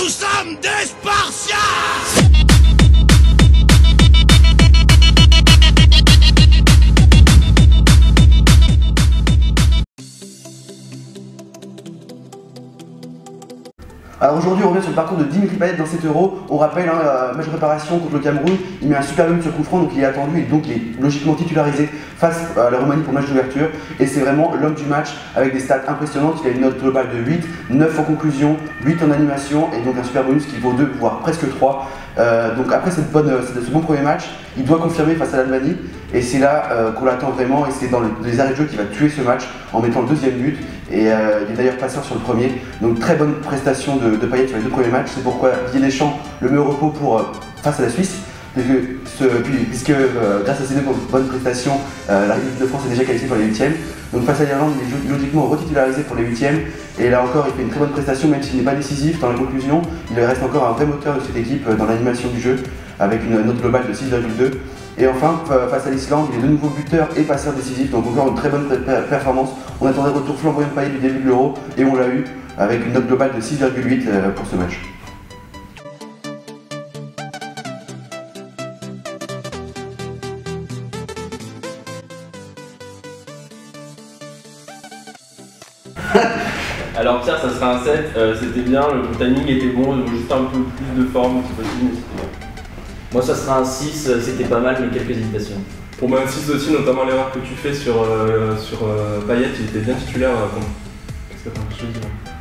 Nous sommes des Spartiates! Alors aujourd'hui on revient sur le parcours de Dimitri Payet dans 7 euros. On rappelle, match de préparation contre le Cameroun, il met un super but sur coup franc, donc il est attendu et donc il est logiquement titularisé face à la Roumanie pour le match d'ouverture. Et c'est vraiment l'homme du match avec des stats impressionnantes. Il a une note globale de 8, 9 en conclusion, 8 en animation et donc un super bonus qui vaut 2 voire presque 3. Donc après ce bon premier match, il doit confirmer face à l'Albanie et c'est là qu'on l'attend vraiment et c'est dans les arrêts de jeu qu'il va tuer ce match en mettant le deuxième but et il est d'ailleurs passeur sur le premier. Donc très bonne prestation de Payet sur les 2 premiers matchs, c'est pourquoi Didier Deschamps le met au repos face à la Suisse. Puisque grâce à ces 2 bonnes prestations, l'équipe de France est déjà qualifiée pour les 8e. Donc face à l'Irlande, il est logiquement retitularisé pour les 8e. Et là encore, il fait une très bonne prestation, même s'il n'est pas décisif dans la conclusion. Il reste encore un vrai moteur de cette équipe dans l'animation du jeu, avec une note globale de 6,2. Et enfin, face à l'Islande, il est de nouveau buteur et passeur décisif, donc encore une très bonne performance. On attendait le retour flamboyant de Payet du début de l'Euro, et on l'a eu, avec une note globale de 6,8 pour ce match. Alors Pierre, ça sera un 7, c'était bien, le timing était bon, il faut juste un peu plus de forme si possible, mais c'était bien. Moi ça sera un 6, c'était pas mal mais quelques hésitations. Pour moi un 6 aussi, notamment l'erreur que tu fais sur Payet, il était bien titulaire contre. Est-ce que t'as quelque chose à dire ?